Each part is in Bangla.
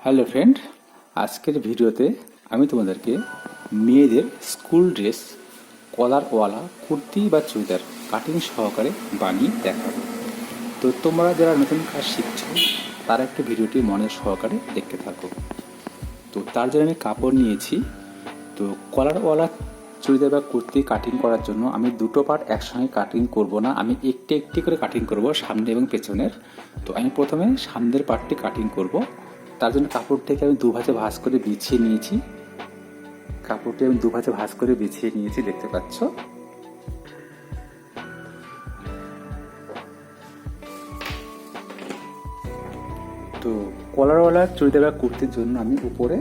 হ্যালো ফ্রেন্ড, আজকের ভিডিওতে আমি তোমাদেরকে মেয়েদের স্কুল ড্রেস কলারওয়ালা কুর্তি বা চুড়িদার কাটিং সহকারে বানিয়ে দেখাবো। তো তোমরা যারা নতুন কাজ শিখছো তারা একটু ভিডিওটি মনের সহকারে দেখতে থাকো। তো তার জন্য আমি কাপড় নিয়েছি। তো কলারওয়ালা চুড়িদার বা কুর্তি কাটিং করার জন্য আমি দুটো পার্ট একসঙ্গে কাটিং করব না, আমি একটি একটি করে কাটিং করব, সামনে এবং পেছনের। তো আমি প্রথমে সামনের পার্টটি কাটিং করব। তার জন্য কাপড়টিকে আমি দুভাজে ভাঁজ করে বিছিয়ে নিয়েছি। কাপড়টি আমি দুভাজে ভাঁজ করে বিছিয়ে নিয়েছি, দেখতে পাচ্ছ। তো কলারওয়ালা চুড়িদার বা কুর্তির জন্য আমি উপরে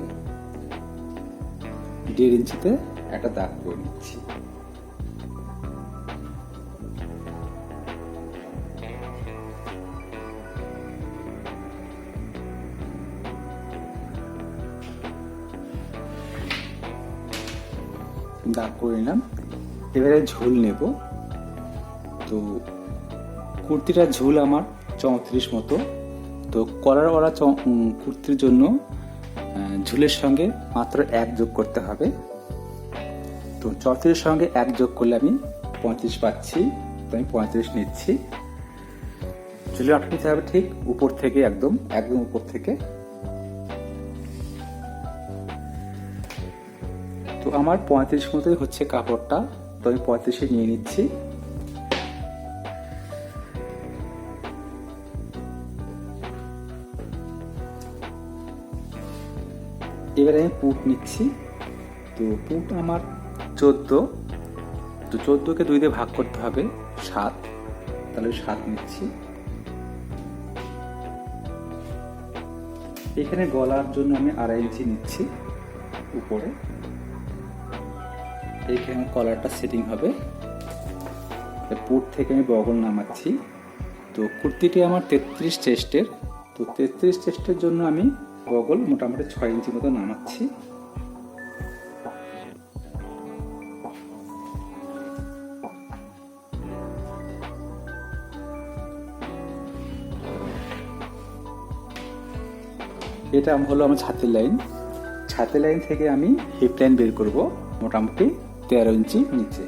1.5 ইঞ্চিতে একটা দাগ করে নিচ্ছি। দাগ করে নিলাম। এবারে ঝুল নেব। তো কুর্তিটার ঝুল আমার 34 মতো। তো কলারওয়ালা কুর্তির জন্য ঝুলের সঙ্গে মাত্র 1 যোগ করতে হবে। তো 34 সঙ্গে 1 যোগ করলে আমি 35 পাচ্ছি। তো আমি 35 নিচ্ছি। ঝুলের আঁটকে নিতে হবে ঠিক উপর থেকে, একদম উপর থেকে। তো আমার 35 মতোই হচ্ছে কাপড়টা। তো আমি 35 নিয়ে নিচ্ছি। এবারে আমি পুট নিচ্ছি। তো পুট আমার 14। তো 14কে 2 দিয়ে ভাগ করতে হবে 7, তাহলে 7 নিচ্ছি। এখানে গলার জন্য আমি 2.5 ইঞ্চি নিচ্ছি উপরে। এইখানে কলারটা সেটিং হবে। পুট থেকে আমি বগল নামাচ্ছি। তো কুর্তিটি আমার 33 চেস্টের। তো 33 চেস্টের জন্য আমি বগল মোটামুটি 6 ইঞ্চি মতো নামাচ্ছি। এটা হলো আমার ছাতির লাইন। ছাতির লাইন থেকে আমি হিপ লাইন বের করব মোটামুটি 13 ইঞ্চি নিচে।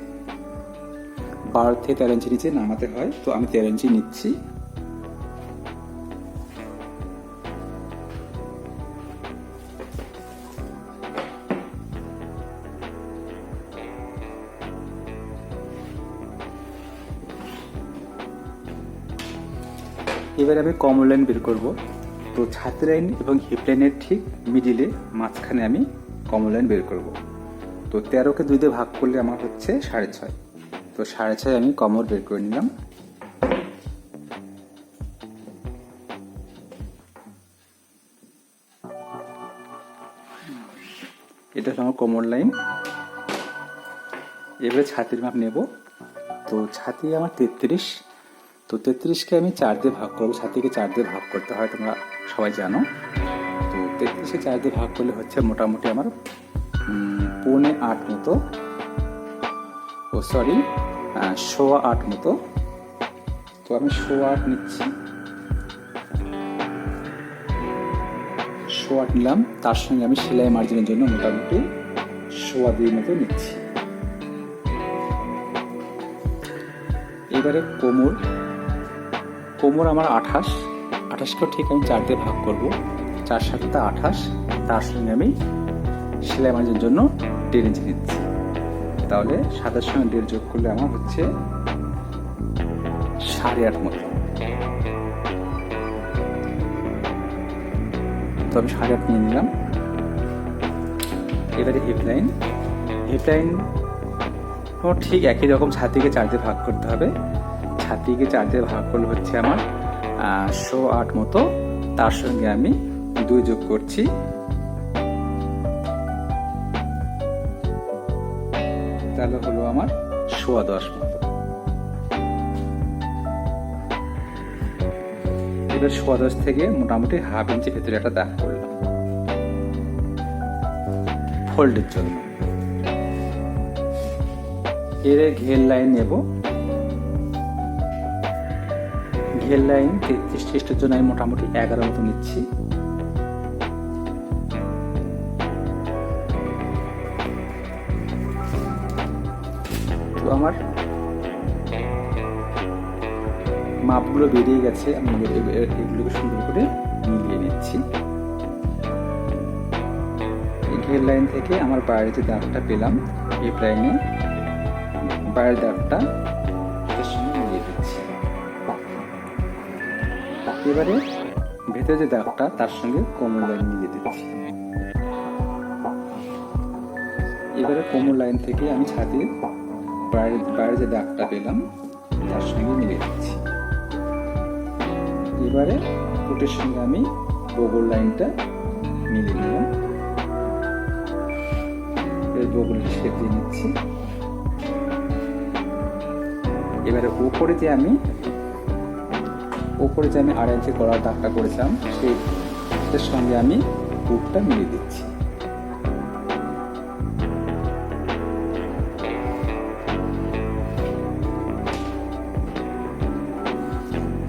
12 থেকে 13 ইঞ্চি নিচে নামাতে হয়। তো আমি 13 ইঞ্চি নিচ্ছি। এবারে আমি কমর লাইন বের করব। তো ছাতি লাইন এবং হিপ লাইনের ঠিক মিডিলে মাঝখানে আমি কমর লাইন বের করব। তো 13কে 2 দিয়ে ভাগ করলে আমার হচ্ছে 6.5। তো 6.5 আমি কমর বের করে নিলাম। এটা হলো আমার কমর লাইন। এবারে ছাতির মাপ নেব। তো ছাতি আমার 33। তো 33কে আমি 4 দিয়ে ভাগ করবো। ছাতিকে 4 দিয়ে ভাগ করতে হয়, তোমরা সবাই জানো। তো 33কে 4 দিয়ে ভাগ করলে হচ্ছে মোটামুটি আমার 8.25 মতো, 8.25 মতো। তো আমি 8.25 নিচ্ছি। 8.25 নিলাম। তার সঙ্গে আমি সেলাই মার্জিনের জন্য মোটামুটি 2.25 মতো নিচ্ছি। এবারে কোমর আমার 28কেও ঠিক আমি 4 দিয়ে ভাগ করব। 4 7 28। তার সঙ্গে আমি সেলাই মার্জিনের জন্য 1.5 ইঞ্চি নিচ্ছি। তাহলে 7-এর সঙ্গে 1.5 যোগ করলে আমার হচ্ছে 8.5 মতো। তো আমি 8.5 নিয়ে নিলাম। এবারে হিপ লাইন ঠিক একই রকম। ছাতিকে 4 দিয়ে ভাগ করতে হবে। ছাতিকে 4 দিয়ে ভাগ করলে হচ্ছে আমার 8.25 মতো। তার সঙ্গে আমি 2 যোগ করছি। তাহলে হলো আমার 10.25 মতো। এবার 10.25 থেকে মোটামুটি 1/2 ইঞ্চি ভেতরে একটা দাগ করলাম ফোল্ডের জন্য। এর ঘের লাইন নেব। ঘের লাইন 33 চেস্টের জন্য আমি মোটামুটি 11 মতো নিচ্ছি। আমার মাপগুলো বেরিয়ে গেছে, আমি এগুলোকে সুন্দর করে মিলিয়ে নিচ্ছি। এই ঘের লাইন থেকে আমার বাইরে যে দাগটা পেলাম, এই লাইনে বাইরের দাগটা এর সঙ্গে মিলিয়ে দিচ্ছি। এবারে ভেতরে যে দাগটা তার সঙ্গে কোমর লাইন মিলিয়ে দিচ্ছি। এবারে কোমর লাইন থেকে আমি ছাতির বাইরে যে দাগটা পেলাম তার সঙ্গে মিলিয়ে দিচ্ছি। এবারে পুটের সঙ্গে আমি বগল লাইনটা মিলিয়ে নিলাম, এর বগলের শেপ দিয়ে নিচ্ছি। এবারে উপরে যে আমি 8 ইঞ্চি গলার দাগটা করেছিলাম সেইটার সঙ্গে আমি পুটটা মিলিয়ে দিচ্ছি।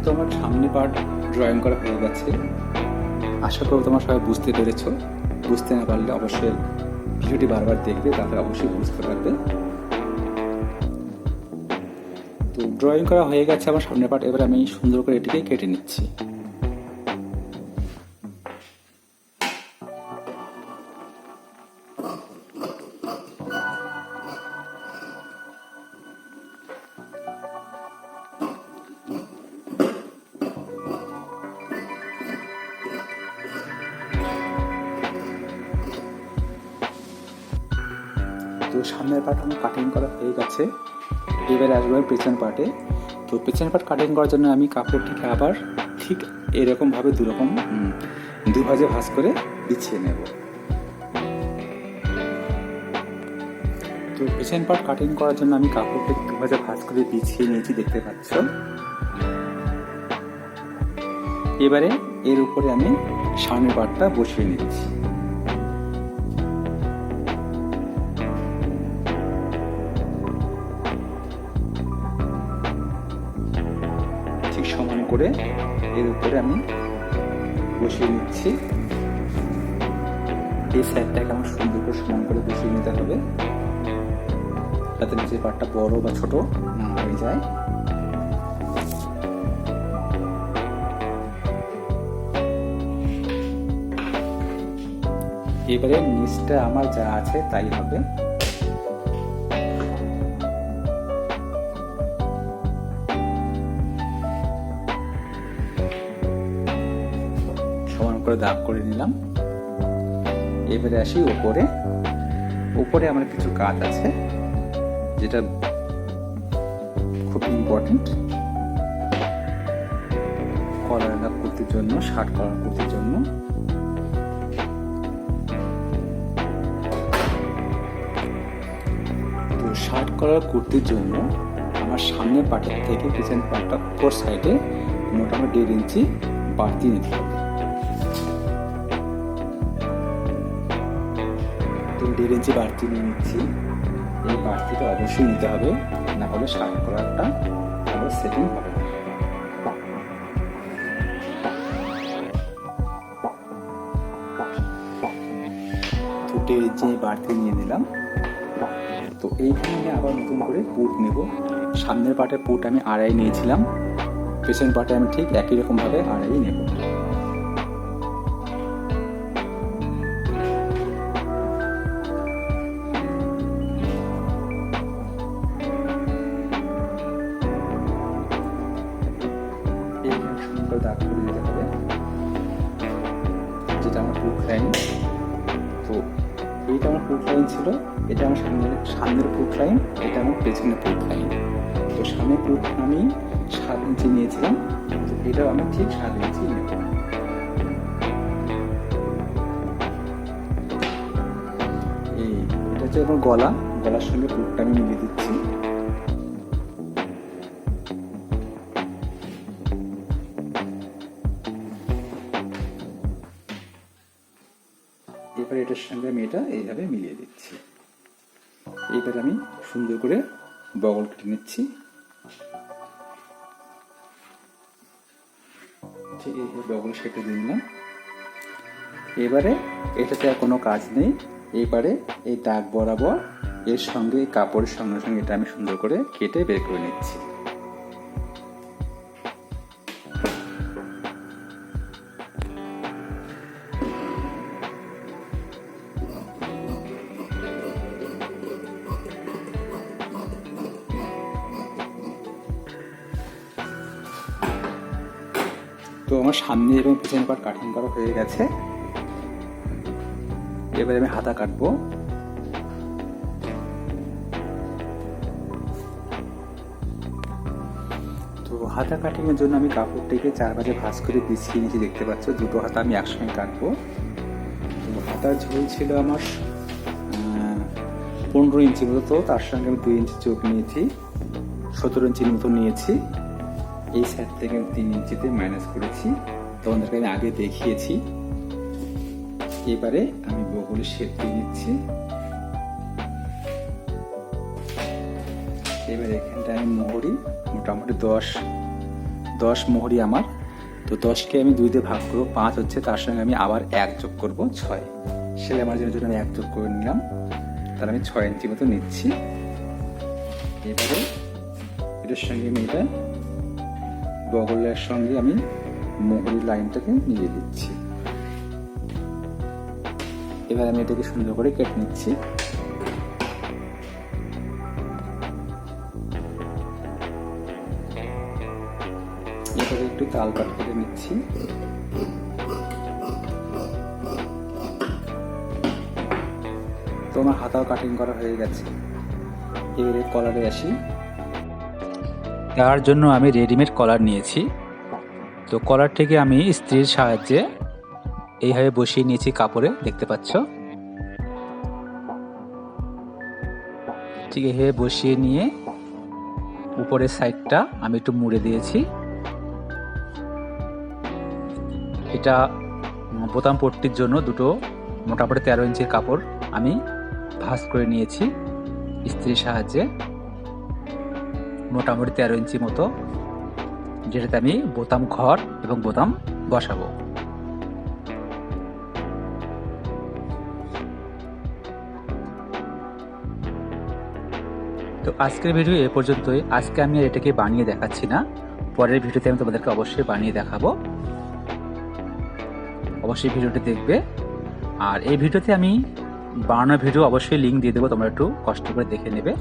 তো আমার সামনে পার্ট ড্রয়িং করা হয়ে গেছে। আশা করি তোমরা সবাই বুঝতে পেরেছো। বুঝতে না পারলে অবশ্যই ভিডিওটি বারবার দেখবে, তারপরে অবশ্যই বুঝতে পারবে। তো ড্রয়িং করা হয়ে গেছে আমার সামনের পার্ট। এবার আমি সুন্দর করে এটিকে কেটে নিচ্ছি। তো সামনের পার্ট আমার কাটিং করা হয়ে গেছে। এবারে আসবো পেছন পার্টে। তো পেছন পার্ট কাটিং করার জন্য আমি কাপড়টিকে আবার ঠিক এরকমভাবে দু ভাঁজে ভাঁজ করে বিছিয়ে নেব। তো পেছন পার্ট কাটিং করার জন্য আমি কাপড়টিকে 2 ভাঁজে ভাঁজ করে বিছিয়ে নিয়েছি, দেখতে পাচ্ছ। এবারে এর উপরে আমি সামনের পার্টটা বসিয়ে নিচ্ছি। সমান করে এর উপরে আমি বসিয়ে নিচ্ছি। এই সাইডটাকে আমার সুন্দর করে সমান করে বসিয়ে নিতে হবে, যাতে নিচের পার্টটা বড় বা ছোট না হয়ে যায়। এবারে নিচটা আমার যা আছে তাই হবে। করে দাগ করে নিলাম। এবারে আসি উপরে আমার কিছু কাজ আছে যেটা খুব ইম্পর্টেন্ট। কলার কুর্তির জন্য, শার্ট কলার কুর্তির জন্য। তো শার্ট কলার কুর্তির জন্য আমার সামনের পার্টের থেকে পিছন পার্টটা উপর সাইডে মোটামুটি 1.5 ইঞ্চি বাড়তি নিতে হবে। 1.5 ইঞ্চি বাড়তি নিয়ে নিচ্ছি। এই বাড়তিটা অবশ্যই নিতে হবে, না হলে শার্ট কলারটা ভালো সেটিং হবে না। তো 1.5 ইঞ্চি বাড়তি নিয়ে নিলাম। তো এইখানে আবার নতুন করে পুট নেব। সামনের পার্টে পুট আমি 2.5 নিয়েছিলাম, পেছন পার্টে আমি ঠিক একই রকম ভাবে 2.5 নেব। দাগ করে দিতে হবে, যেটা আমার পুট লাইন। তো এইটা আমার পুট লাইন ছিল, এটা আমার সামনের পুট লাইন, এটা আমার পেছনের পুট লাইন। তো সামনের পুট আমি 7 ইঞ্চি নিয়েছিলাম, তো এটাও আমি ঠিক 7 ইঞ্চি নেব। এটা হচ্ছে আমার গলার সঙ্গে পুটটা আমি মিলিয়ে দিচ্ছি। এবার এটার সঙ্গে আমি এটা এইভাবে মিলিয়ে দিচ্ছি। এবার আমি সুন্দর করে বগল কেটে নিচ্ছি। ঠিক এই বগল কেটে দিলাম। এবারে এটাতে আর কোনো কাজ নেই। এবারে এই দাগ বরাবর এর সঙ্গে কাপড়ের সঙ্গে সঙ্গে এটা আমি সুন্দর করে কেটে বের করে নিচ্ছি। তো আমার সামনে এবং পিছনে পাট কাটিং করা হয়ে গেছে। এবারে আমি হাতা কাটবো। তো হাতা কাটিং এর জন্য আমি কাপড়টিকে 4 ভাগে ভাঁজ করে বিছিয়ে নিয়েছি, দেখতে পাচ্ছ। দুটো হাতা আমি একসঙ্গে কাটবো। তো হাতার ঝোল ছিল আমার 15 ইঞ্চি মতো, তো তার সঙ্গে আমি 2 ইঞ্চি চোখ নিয়েছি, 17 ইঞ্চির মতো নিয়েছি। এই সাইড থেকে আমি 3 ইঞ্চিতে মাইনাস করেছি, তোমাদেরকে আমি আগে দেখিয়েছি। এবারে আমি বগলের শেপ দিয়ে নিচ্ছি। এবার এখানটায় আমি মোহরি মোটামুটি 10 মোহরি আমার। তো 10কে আমি 2 দিয়ে ভাগ করবো, 5 হচ্ছে, তার সঙ্গে আমি আবার 1 যোগ করবো, 6। সেলাই মার্জিনের জন্য আমি 1 যোগ করে নিলাম, তাহলে আমি 6 ইঞ্চি মতো নিচ্ছি। এবারে এটার সঙ্গে আমি এটা বগলের সঙ্গে আমি মোহরি লাইনটাকে মিলিয়ে দিচ্ছি। এবার আমি এটাকে সুন্দর করে কেটে নিচ্ছি। এবারে একটু তাল কাট করে নিচ্ছি। তো আমার হাতাও কাটিং করা হয়ে গেছে। এবারে কলারে আসি। তার জন্য আমি রেডিমেড কলার নিয়েছি। তো কলারটিকে আমি ইস্ত্রির সাহায্যে এইভাবে বসিয়ে নিয়েছি কাপড়ে, দেখতে পাচ্ছ। ঠিক এইভাবে বসিয়ে নিয়ে উপরের সাইডটা আমি একটু মুড়ে দিয়েছি। এটা বোতাম পট্টির জন্য দুটো মোটামুটি 13 ইঞ্চির কাপড় আমি ভাঁজ করে নিয়েছি ইস্ত্রির সাহায্যে, মোটামুটি 13 ইঞ্চি মতো, যেটাতে আমি বোতাম ঘর এবং বোতাম বসাবো। তো আজকের ভিডিও এ পর্যন্তই। আজকে আমি এটাকে বানিয়ে দেখাচ্ছি না, পরের ভিডিওতে আমি তোমাদেরকে অবশ্যই বানিয়ে দেখাবো। অবশ্যই ভিডিওটি দেখবে। আর এই ভিডিওতে আমি বানানো ভিডিও অবশ্যই লিঙ্ক দিয়ে দেবো, তোমরা একটু কষ্ট করে দেখে নেবে।